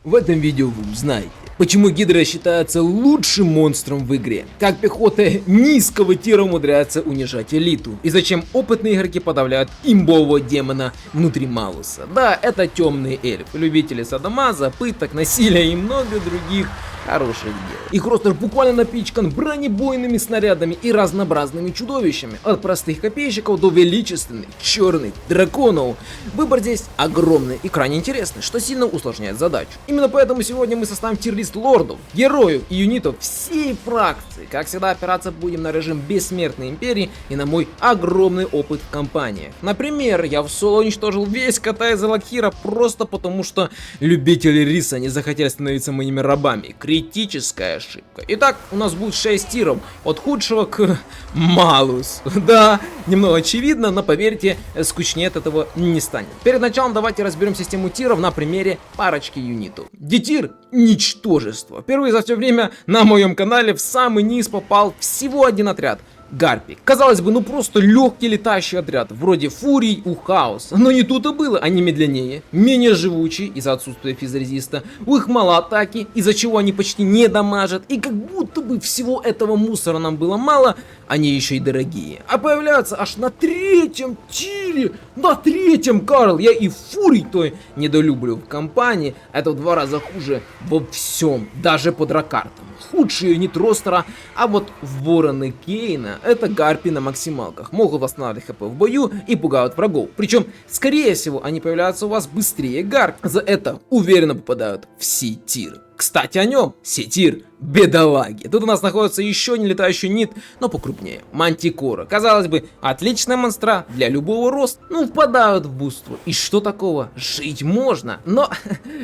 В этом видео вы узнаете, почему Гидра считается лучшим монстром в игре, как пехота низкого тира умудряется унижать элиту, и зачем опытные игроки подавляют имбового демона внутри Малуса. Да, это темный эльф, любители садомаза, пыток, насилия и много других хороших дел. Их ростер буквально напичкан бронебойными снарядами и разнообразными чудовищами, от простых копейщиков до величественных черных драконов. Выбор здесь огромный и крайне интересный, что сильно усложняет задачу. Именно поэтому сегодня мы составим тир-лист лордов, героев и юнитов всей фракции. Как всегда, опираться будем на режим Бессмертной Империи и на мой огромный опыт в кампаниях. Например, я в соло уничтожил весь кота из Элакхира просто потому, что любители риса не захотели становиться моими рабами. Критическая ошибка. Итак, у нас будет 6 тиров, от худшего к Малус. Да, немного очевидно, но поверьте, скучнее от этого не станет. Перед началом давайте разберем систему тиров на примере парочки юнитов. Дитир — ничтожество. Впервые за все время на моем канале в самый низ попал всего один отряд. Гарпи. Казалось бы, ну просто легкий летающий отряд, вроде Фурий у Хаоса. Но не тут и было, они медленнее, менее живучие из-за отсутствия физрезиста, у их мало атаки, из-за чего они почти не дамажат, и как будто бы всего этого мусора нам было мало, они еще и дорогие. А появляются аж на третьем тире, на третьем, Карл, я и Фурий той недолюблю в компании, это в 2 раза хуже во всем, даже по дракартам. Худшие юнит ростера, а вот вороны Кейна — это гарпи на максималках, могут восстанавливать хп в бою и пугают врагов. Причем, скорее всего, они появляются у вас быстрее гарп, за это уверенно попадают в Си-тир. Кстати, о нем, Си-тир, бедолаги. Тут у нас находится еще не летающий нит, но покрупнее. Мантикора. Казалось бы, отличная монстра для любого роста, ну впадают в буство. И что такого? Жить можно. Но,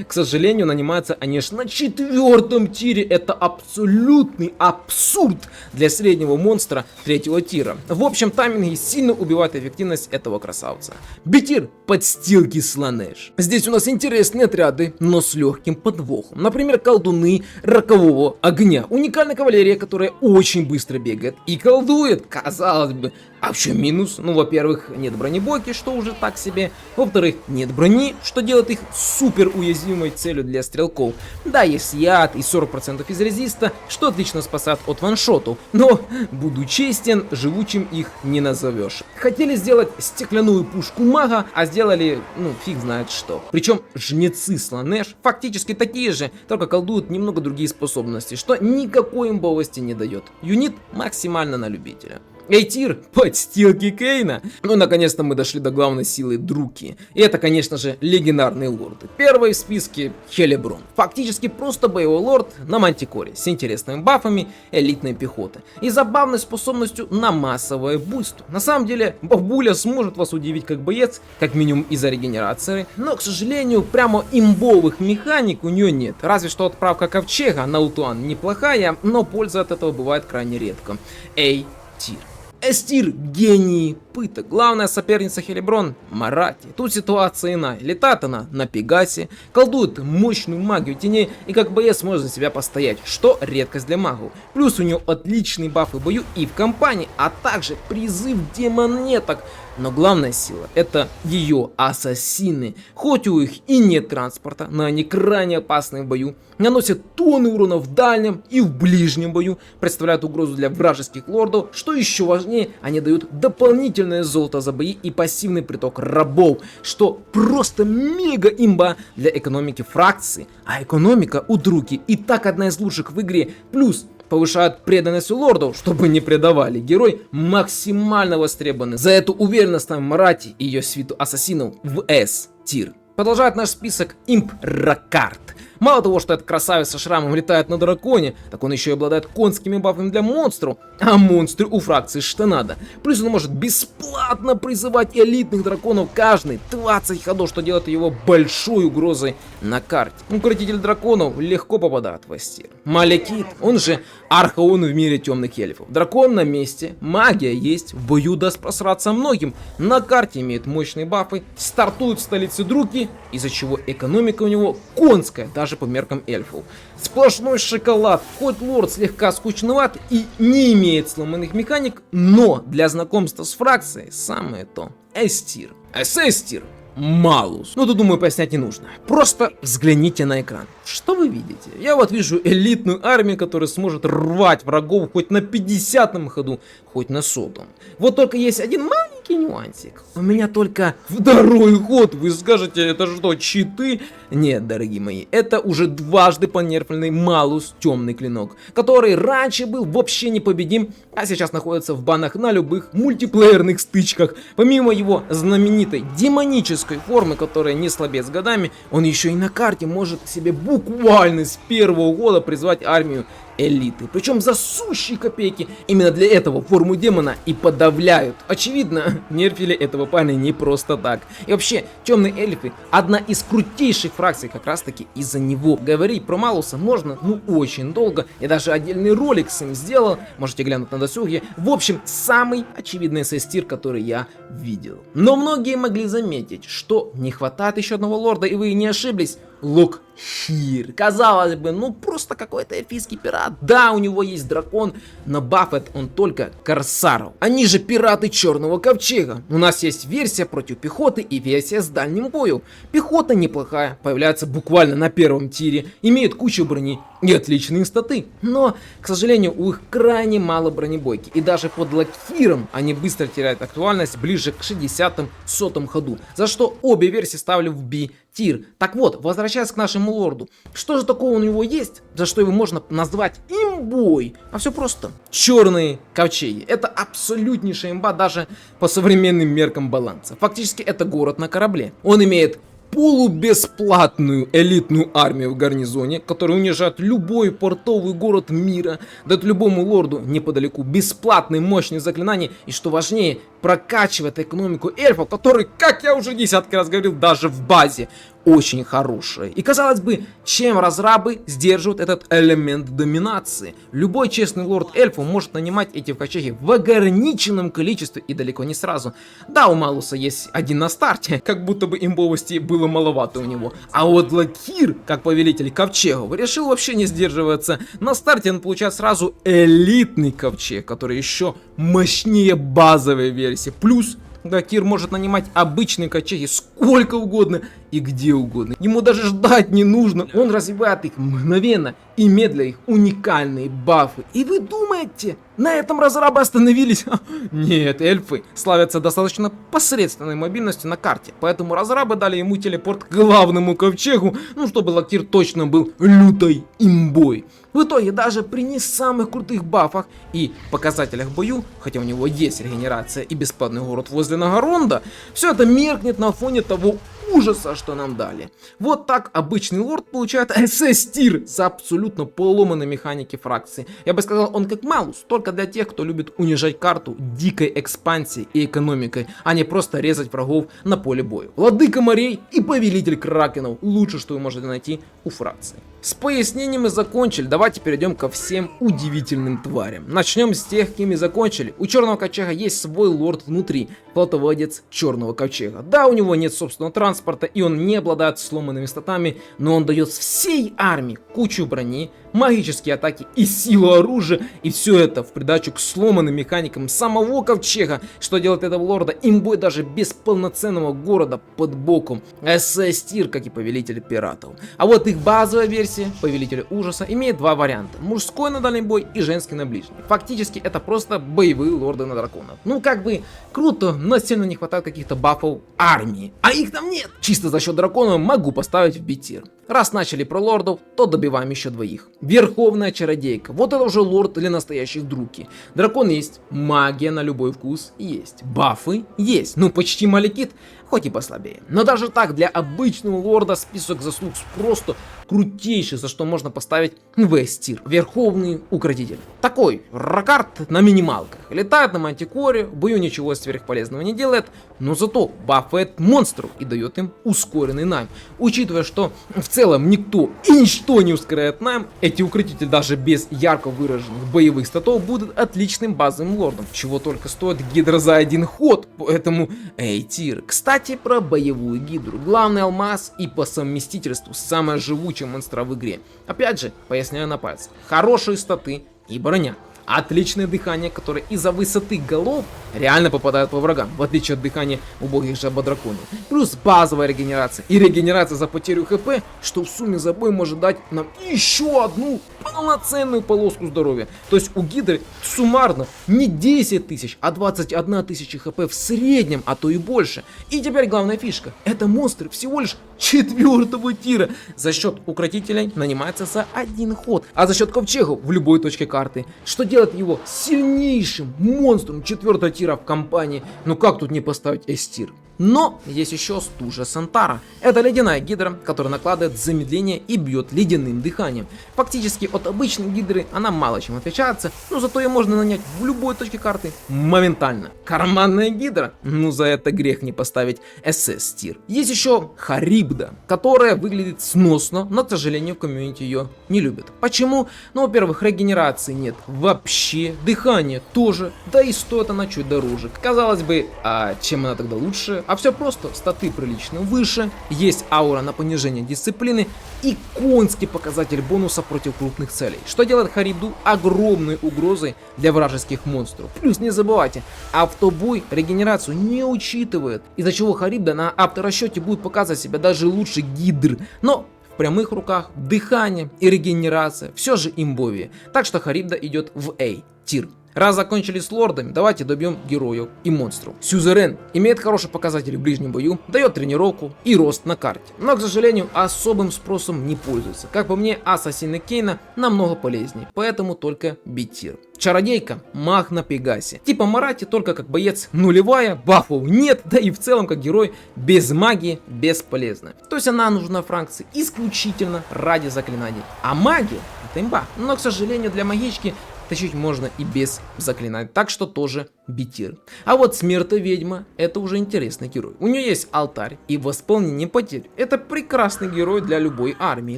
к сожалению, нанимаются они аж на 4-м тире. Это абсолютный абсурд для среднего монстра 3-го тира. В общем, тайминги сильно убивают эффективность этого красавца. Битир — подстилки Сланеш. Здесь у нас интересные отряды, но с легким подвохом. Например, колдуны рокового огня. Уникальная кавалерия, которая очень быстро бегает и колдует. Казалось бы, а в чем минус? Ну, во-первых, нет бронебойки, что уже так себе. Во-вторых, нет брони, что делает их супер уязвимой целью для стрелков. Да, есть яд и 40% из резиста, что отлично спасает от ваншотов. Но, буду честен, живучим их не назовешь. Хотели сделать стеклянную пушку мага, а сделали, ну, фиг знает что. Причем жнецы Сланеш фактически такие же, только колдуют немного другие способности, что никакой имбовости не дает. Юнит максимально на любителя. Эйтир — подстилки Кейна. Ну, наконец-то мы дошли до главной силы Друки. И это, конечно же, легендарные лорды. Первый в списке — Хелеброн. Фактически просто боевой лорд на Мантикоре, с интересными бафами элитной пехоты и забавной способностью на массовое буйство. На самом деле, бабуля сможет вас удивить как боец, как минимум из-за регенерации, но, к сожалению, прямо имбовых механик у нее нет. Разве что отправка ковчега на Лутуан неплохая, но польза от этого бывает крайне редко. Эйтир. Эстир — гений пыток. Главная соперница Хелеброн — Марати. Тут ситуация иная. Летает она на Пегасе, колдует мощную магию теней и как боец может за себя постоять, что редкость для магов. Плюс у нее отличные бафы в бою и в кампании, а также призыв демонеток. Но главная сила — это ее ассасины. Хоть у них и нет транспорта, но они крайне опасны в бою, наносят тонны урона в дальнем и в ближнем бою, представляют угрозу для вражеских лордов. Что еще важнее, они дают дополнительное золото за бои и пассивный приток рабов, что просто мега имба для экономики фракции. А экономика у Друки и так одна из лучших в игре. Плюс повышают преданность у лордов, чтобы не предавали. Герой максимально востребованный. За эту уверенно ставим Марати и ее свиту ассасинов в S-тир. Продолжает наш список имп Ракарт. Мало того, что этот красавец со шрамом летает на драконе, так он еще и обладает конскими бафами для монстров, а монстры у фракции что надо. Плюс он может бесплатно призывать элитных драконов каждый 20 ходов, что делает его большой угрозой на карте. Укротитель драконов легко попадает в S-тир. Малекит, он же Архаон в мире темных эльфов. Дракон на месте, магия есть, в бою даст просраться многим, на карте имеет мощные бафы, стартует в столице Друки, из-за чего экономика у него конская, даже по меркам эльфов. Сплошной шоколад, хоть лорд слегка скучноват и не имеет сломанных механик, но для знакомства с фракцией самое то. S-тир. SS-тир. Малус. Ну, тут, думаю, пояснять не нужно. Просто взгляните на экран. Что вы видите? Я вот вижу элитную армию, которая сможет рвать врагов хоть на 50-м ходу, хоть на 100-м. Вот только есть один маленький нюансик. У меня только второй ход. Вы скажете, это что, читы? Нет, дорогие мои, это уже дважды понерфленный Малус темный клинок, который раньше был вообще непобедим, а сейчас находится в банах на любых мультиплеерных стычках. Помимо его знаменитой демонической формы, которая не слабеет с годами, он еще и на карте может себе буквально с первого года призвать армию элиты. Причем за сущие копейки. Именно для этого форму демона и подавляют. Очевидно, нерфили этого парня не просто так. И вообще, темные эльфы одна из крутейших фракций как раз таки из-за него. Говорить про Малуса можно, ну, очень долго. Я даже отдельный ролик с ним сделал. Можете глянуть на досуге. В общем, самый очевидный СС-тир, который я видел. Но многие могли заметить, что не хватает еще одного лорда, и вы не ошиблись. Локхир. Казалось бы, ну просто какой-то эльфийский пират. Да, у него есть дракон, но баффет он только корсаров. Они же пираты Черного Ковчега. У нас есть версия против пехоты и версия с дальним боем. Пехота неплохая, появляется буквально на первом тире, имеет кучу брони и отличные статы. Но, к сожалению, у их крайне мало бронебойки. И даже под Локхиром они быстро теряют актуальность ближе к 60-м, 100-м ходу. За что обе версии ставлю в B-тир. Так вот, возвращаясь к нашему лорду. Что же такого у него есть, за что его можно назвать имбой? А все просто. Черные ковчеги. Это абсолютнейшая имба даже по современным меркам баланса. Фактически это город на корабле. Он имеет полубесплатную элитную армию в гарнизоне, которая унижает любой портовый город мира, дает любому лорду неподалеку бесплатные мощные заклинания и, что важнее, прокачивает экономику эльфов, которые, как я уже десятки раз говорил, даже в базе очень хорошие. И казалось бы, чем разрабы сдерживают этот элемент доминации? Любой честный лорд эльфов может нанимать эти ковчеги в ограниченном количестве и далеко не сразу. Да, у Малуса есть один на старте, как будто бы имбовости было маловато у него. А вот Локхир, как повелитель ковчегов, решил вообще не сдерживаться. На старте он получает сразу элитный ковчег, который еще мощнее базовой версии. Плюс Локхир может нанимать обычные ковчеги сколько угодно и где угодно. Ему даже ждать не нужно. Он развивает их мгновенно, имея для их уникальные бафы. И вы думаете, на этом разрабы остановились? Нет, эльфы славятся достаточно посредственной мобильностью на карте. Поэтому разрабы дали ему телепорт к главному ковчегу, ну чтобы Локхир точно был лютой имбой. В итоге даже при не самых крутых бафах и показателях в бою, хотя у него есть регенерация и бесплатный город возле Нагоронда, все это меркнет на фоне того ужаса, что нам дали. Вот так обычный лорд получает СС-тир за абсолютно поломанной механики фракции. Я бы сказал, он как Малус, только для тех, кто любит унижать карту дикой экспансией и экономикой, а не просто резать врагов на поле боя. Владыка морей и повелитель кракенов. Лучше, что вы можете найти у фракции. С пояснением мы закончили, давайте перейдем ко всем удивительным тварям. Начнем с тех, кем мы закончили. У Черного Ковчега есть свой лорд внутри, флотоводец Черного Ковчега. Да, у него нет собственного транспорта и он не обладает сломанными статами, но он дает всей армии кучу брони, магические атаки и силу оружия, и все это в придачу к сломанным механикам самого Ковчега, что делает этого лорда имбой даже без полноценного города под боком. СС-тир, как и повелитель пиратов. А вот их базовая версия, повелитель ужаса, имеет два варианта: мужской на дальний бой и женский на ближний. Фактически это просто боевые лорды на драконов. Ну как бы круто, но сильно не хватает каких-то бафов армии, а их там нет. Чисто за счет дракона могу поставить в B-тир. Раз начали про лордов, то добиваем еще двоих. Верховная чародейка. Вот это уже лорд для настоящих друки. Дракон есть, магия на любой вкус есть, бафы есть, ну почти Малekith, хоть и послабее. Но даже так, для обычного лорда список заслуг просто крутейший, за что можно поставить В-тир. Верховный укротитель. Такой ракард на минималках. Летает на мантикоре, в бою ничего сверхполезного не делает, но зато бафает монстров и дает им ускоренный найм. Учитывая, что в целом никто и ничто не ускоряет найм, эти укротители даже без ярко выраженных боевых статов будут отличным базовым лордом. Чего только стоит гидра за один ход, поэтому A-тир. Кстати, про боевую гидру. Главный алмаз и по совместительству самая живучая монстра в игре. Опять же, поясняю на пальцах. Хорошие статы и броня. отличное дыхание, которое из-за высоты голов реально попадает по врагам, в отличие от дыхания убогих жабодраконов. Плюс базовая регенерация и регенерация за потерю хп, что в сумме за бой может дать нам еще одну полноценную полоску здоровья. То есть у гидры суммарно не 10 тысяч, а 21 тысяча хп в среднем, а то и больше. И теперь главная фишка. Это монстры всего лишь 4-го тира. За счет укротителей нанимается за один ход, а за счет ковчегов в любой точке карты, что делает его сильнейшим монстром 4-го тира в компании. Ну как тут не поставить S-тир? Но есть еще стужа Сантара. Это ледяная гидра, которая накладывает замедление и бьет ледяным дыханием. Фактически от обычной гидры она мало чем отличается, но зато ее можно нанять в любой точке карты моментально. Карманная гидра? Ну за это грех не поставить SS-тир. Есть еще Харибда, которая выглядит сносно, но, к сожалению, в комьюнити ее не любят. Почему? Ну, во-первых, регенерации нет вообще, дыхание тоже, да и стоит она чуть дороже. Казалось бы, а чем она тогда лучше? А все просто, статы прилично выше, есть аура на понижение дисциплины и конский показатель бонуса против крупных целей, что делает Харибду огромной угрозой для вражеских монстров. Плюс не забывайте, автобой регенерацию не учитывает, из-за чего Харибда на авторасчете будет показывать себя даже лучше гидр, но в прямых руках дыхание и регенерация все же имбовее, так что Харибда идет в A-тир. Раз закончили с лордами, давайте добьем героев и монстров. Сюзерен имеет хорошие показатели в ближнем бою, дает тренировку и рост на карте, но, к сожалению, особым спросом не пользуется. Как по мне, ассасины Кейна намного полезнее, поэтому только B-тир. Чародейка, маг на Пегасе. Типа Марати, только как боец нулевая, бафов нет, да и в целом как герой без магии бесполезна. То есть она нужна фракции исключительно ради заклинаний. А магия это имба, но, к сожалению, для магички тащить можно и без заклинаний, так что тоже B-тир. А вот Смертоведьма это уже интересный герой. У нее есть алтарь и восполнение потерь. Это прекрасный герой для любой армии,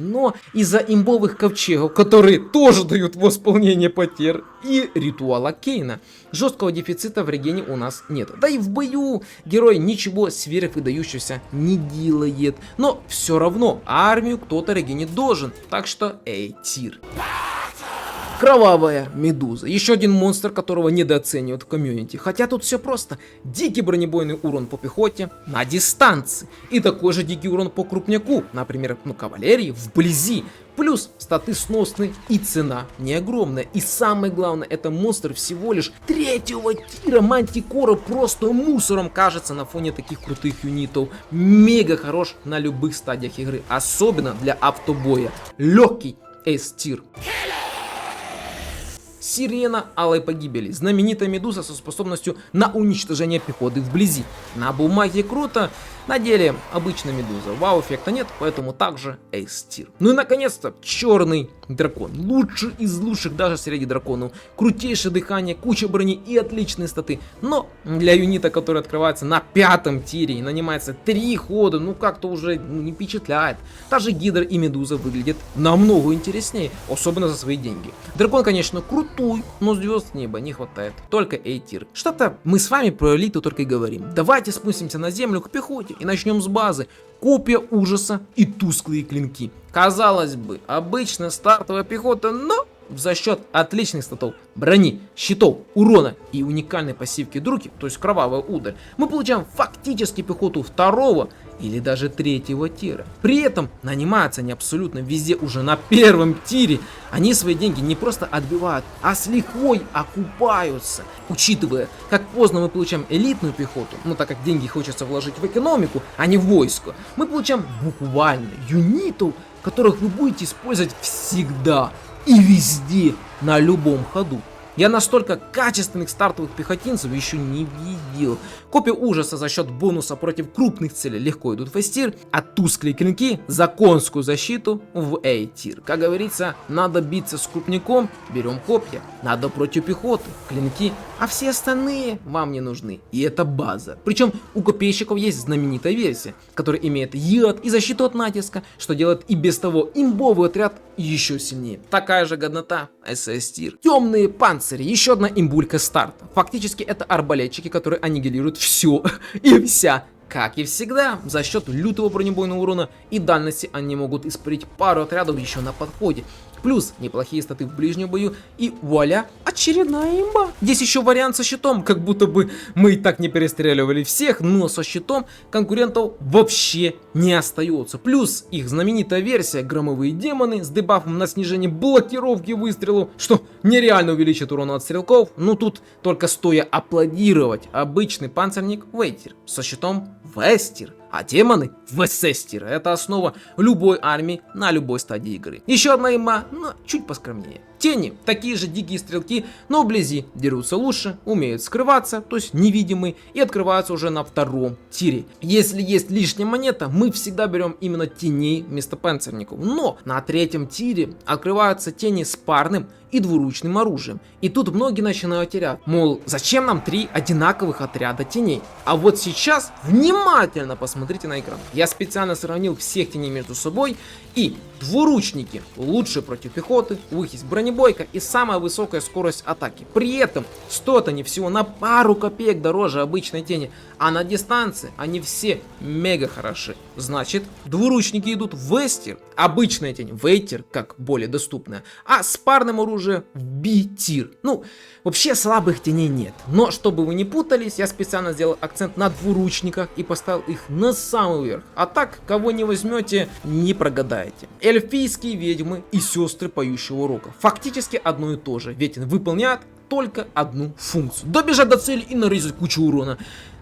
но из-за имбовых ковчегов, которые тоже дают восполнение потерь, и ритуала Кейна, жесткого дефицита в регене у нас нет. Да и в бою герой ничего сверхвыдающегося не делает, но все равно армию кто-то регенить должен, так что A-тир. Кровавая медуза. Еще один монстр, которого недооценивают в комьюнити. Хотя тут все просто. Дикий бронебойный урон по пехоте на дистанции. И такой же дикий урон по крупняку. Например, кавалерии вблизи. Плюс статы сносные и цена не огромная. И самое главное, это монстр всего лишь 3-го тира. Мантикора просто мусором кажется на фоне таких крутых юнитов. Мега хорош на любых стадиях игры. Особенно для автобоя. Легкий S-тир. Сирена Алой Погибели. Знаменитая медуза со способностью на уничтожение пехоты вблизи. На бумаге круто, на деле обычная медуза. Вау-эффекта нет, поэтому также S-тир. Ну и наконец-то черный дракон. Лучший из лучших даже среди драконов. Крутейшее дыхание, куча брони и отличные статы. Но для юнита, который открывается на 5-м тире и нанимается 3 хода, ну как-то уже не впечатляет. Та же Гидра и Медуза выглядят намного интереснее, особенно за свои деньги. Дракон, конечно, крутой, но звезд с неба не хватает. Только A-тир. Что-то мы с вами про элиту только и говорим. Давайте спустимся на землю к пехоте и начнем с базы. Копья ужаса и тусклые клинки. Казалось бы, обычная стартовая пехота, но за счет отличных статов брони, щитов, урона и уникальной пассивки други, то есть кровавая ударь, мы получаем фактически пехоту 2-го или даже 3-го тира. При этом нанимаются они абсолютно везде уже на 1-м тире. Они свои деньги не просто отбивают, а с лихвой окупаются. Учитывая, как поздно мы получаем элитную пехоту, но так как деньги хочется вложить в экономику, а не в войско, мы получаем буквально юнитов, которых вы будете использовать всегда и везде, на любом ходу. Я настолько качественных стартовых пехотинцев еще не видел. Копья ужаса за счет бонуса против крупных целей легко идут в S-тир, а тусклые клинки за конскую защиту в A-тир. Как говорится, надо биться с крупняком, берем копья, надо против пехоты, клинки, а все остальные вам не нужны. И это база. Причем у копейщиков есть знаменитая версия, которая имеет яд и защиту от натиска, что делает и без того имбовый отряд еще сильнее. Такая же годнота SS-тир. Темные панцири, еще одна имбулька старта. Фактически это арбалетчики, которые аннигилируют все и вся. Как и всегда, за счет лютого бронебойного урона и дальности они могут испарить пару отрядов еще на подходе. плюс неплохие статы в ближнем бою, и вуаля, очередная имба. Здесь еще вариант со щитом, как будто бы мы и так не перестреливали всех, но со щитом конкурентов вообще не остается. Плюс их знаменитая версия громовые демоны с дебафом на снижение блокировки выстрелов, что нереально увеличит урон от стрелков. Ну тут только стоя аплодировать. Обычный панцирник Вейтир со щитом Вестир, а демоны Весестир. Это основа любой армии на любой стадии игры. Еще одна имба, но чуть поскромнее. Тени, такие же дикие стрелки, но вблизи дерутся лучше, умеют скрываться, то есть невидимые, и открываются уже на втором тире. Если есть лишняя монета, мы всегда берем именно теней вместо панцирников. Но на третьем тире открываются тени с парным и двуручным оружием. И тут многие начинают терять. Мол, зачем нам 3 одинаковых отряда теней? А вот сейчас внимательно посмотрите на экран. Я специально сравнил всех теней между собой. И двуручники лучше против пехоты, у них есть бронебойка и самая высокая скорость атаки. При этом стоят они всего на пару копеек дороже обычной тени, а на дистанции они все мега хороши. Значит, двуручники идут в Вестир, обычная тень Вейтир, как более доступная, а с парным оружием в Би-тир. Ну, вообще слабых теней нет, но чтобы вы не путались, я специально сделал акцент на двуручниках и поставил их на самый верх. А так, кого не возьмете, не прогадаете. Эльфийские ведьмы и сестры поющего урока. Фактически одно и то же, ведь выполняют только одну функцию. Добежать до цели и нарезать кучу урона.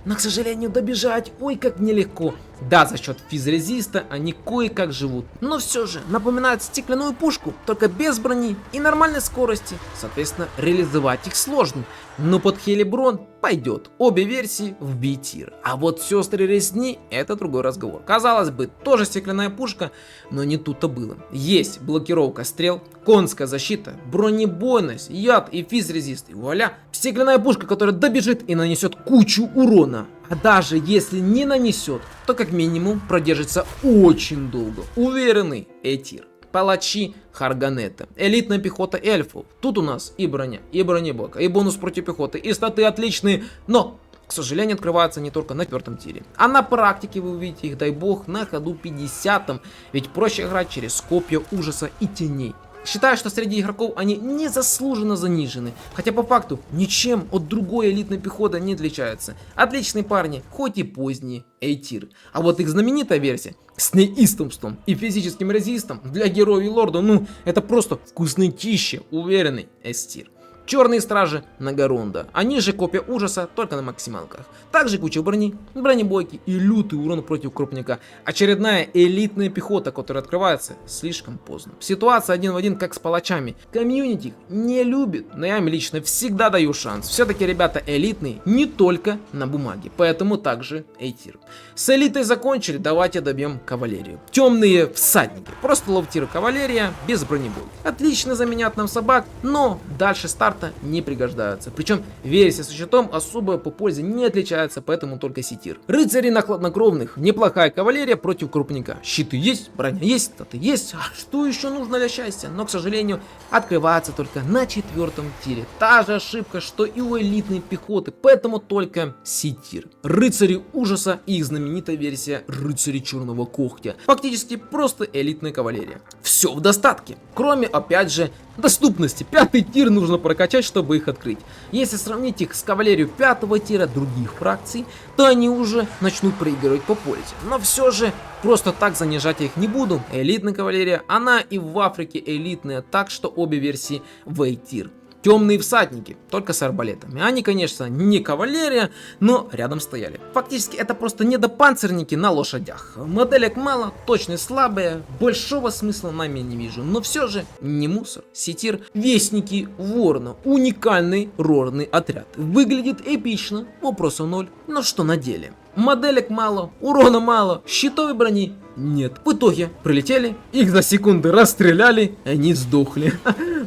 Но, к сожалению, добежать, ой, как нелегко. Да, за счет физрезиста они кое-как живут. Но все же напоминают стеклянную пушку, только без брони и нормальной скорости. Соответственно, реализовать их сложно. Но под Хелиброн пойдет. Обе версии в Би-тир. А вот сестры резни — это другой разговор. Казалось бы, тоже стеклянная пушка, но не тут-то было. Есть блокировка стрел, конская защита, бронебойность, яд и физрезист. И вуаля, стеклянная пушка, которая добежит и нанесет кучу урона. А даже если не нанесет, то как минимум продержится очень долго. Уверенный Этир. Палачи Харганета, элитная пехота эльфов. Тут у нас и броня, и бронебойка, и бонус против пехоты, и статы отличные, но, к сожалению, открываются не только на 4 тире. А на практике вы увидите их, дай бог, на ходу 50-м, ведь проще играть через копья ужаса и теней. Считаю, что среди игроков они незаслуженно занижены, хотя по факту ничем от другой элитной пехоты не отличаются. Отличные парни, хоть и поздние A-тир. А вот их знаменитая версия с неистовством и физическим резистом для героя и лорда, ну это просто вкуснотища, уверенный S-тир. Черные стражи Нагаронда, они же копия ужаса, только на максималках. Также куча брони, бронебойки и лютый урон против крупника. Очередная элитная пехота, которая открывается слишком поздно. Ситуация один в один, как с палачами. Комьюнити не любит, но я им лично всегда даю шанс. Все-таки ребята элитные не только на бумаге, поэтому также A-тир. С элитой закончили, давайте добьем кавалерию. Темные всадники, просто лов-тир кавалерия без бронебойки. Отлично заменят нам собак, но дальше старт не пригождаются. Причем версия со щитом особо по пользе не отличается, поэтому только ситир. Рыцари на хладнокровных, неплохая кавалерия против крупника. Щиты есть, броня есть, статы есть. А что еще нужно для счастья? Но, к сожалению, открывается только на 4-м тире. Та же ошибка, что и у элитной пехоты, поэтому только ситир. Рыцари ужаса и их знаменитая версия рыцари черного когтя. Фактически просто элитная кавалерия. Все в достатке. Кроме, опять же, доступности. 5-й тир нужно прокачать, чтобы их открыть. Если сравнить их с кавалерией 5-го тира других фракций, то они уже начнут проигрывать по пользе. Но все же, просто так занижать я их не буду. Элитная кавалерия, она и в Африке элитная, так что обе версии в A-тир. Темные всадники, только с арбалетами. Они, конечно, не кавалерия, но рядом стояли. Фактически это просто недопанцирники на лошадях. Моделек мало, точность слабая, большого смысла нами не вижу. Но все же не мусор. Ситир, вестники ворона, уникальный рорный отряд. Выглядит эпично, вопросов 0. Но что на деле? Моделек мало, урона мало, щитовой брони нет. В итоге прилетели, их за секунды расстреляли, и они сдохли.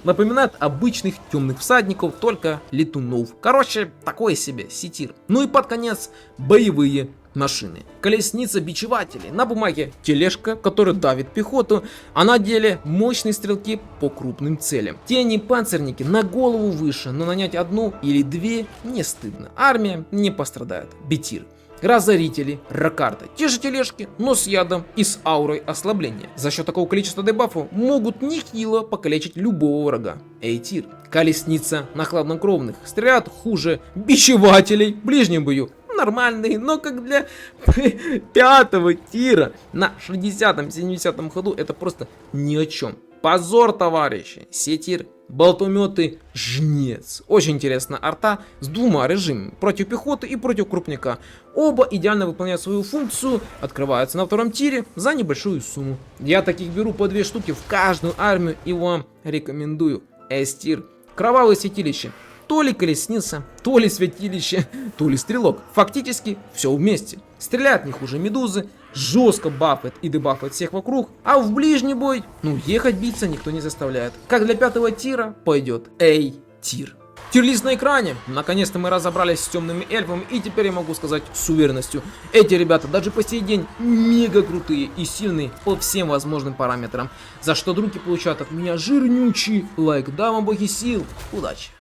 Напоминает обычных темных всадников, только летунов. Короче, такое себе ситир. Ну и под конец боевые машины. Колесница бичевателей. На бумаге тележка, которая давит пехоту, а на деле мощные стрелки по крупным целям. Тени панцирники на голову выше, но нанять одну или две не стыдно. Армия не пострадает. Би-тир. Разорители Ракарда. Те же тележки, но с ядом и с аурой ослабления. За счет такого количества дебафов могут нехило покалечить любого врага. Эйтир. Колесница на хладнокровных. Стреляют хуже бичевателей в ближнем бою. Нормальные, но как для 5-го тира на 60-70 ходу это просто ни о чем. Позор, товарищи. Сетир, болтометы, жнец. Очень интересная арта с двумя режимами. Против пехоты и против крупника. Оба идеально выполняют свою функцию. Открываются на втором тире за небольшую сумму. Я таких беру по 2 штуки в каждую армию и вам рекомендую. С-тир. Кровавое святилище. То ли колесница, то ли святилище, то ли стрелок. Фактически все вместе. Стреляет не хуже медузы, жестко бафает и дебафает всех вокруг, а в ближний бой, ехать биться никто не заставляет. Как для 5-го тира пойдет A-тир. Тирлист на экране. Наконец-то мы разобрались с темными эльфами, и теперь я могу сказать с уверенностью: эти ребята даже по сей день мега крутые и сильные по всем возможным параметрам. За что други получают от меня жирнючий лайк. Да вам боги сил. Удачи!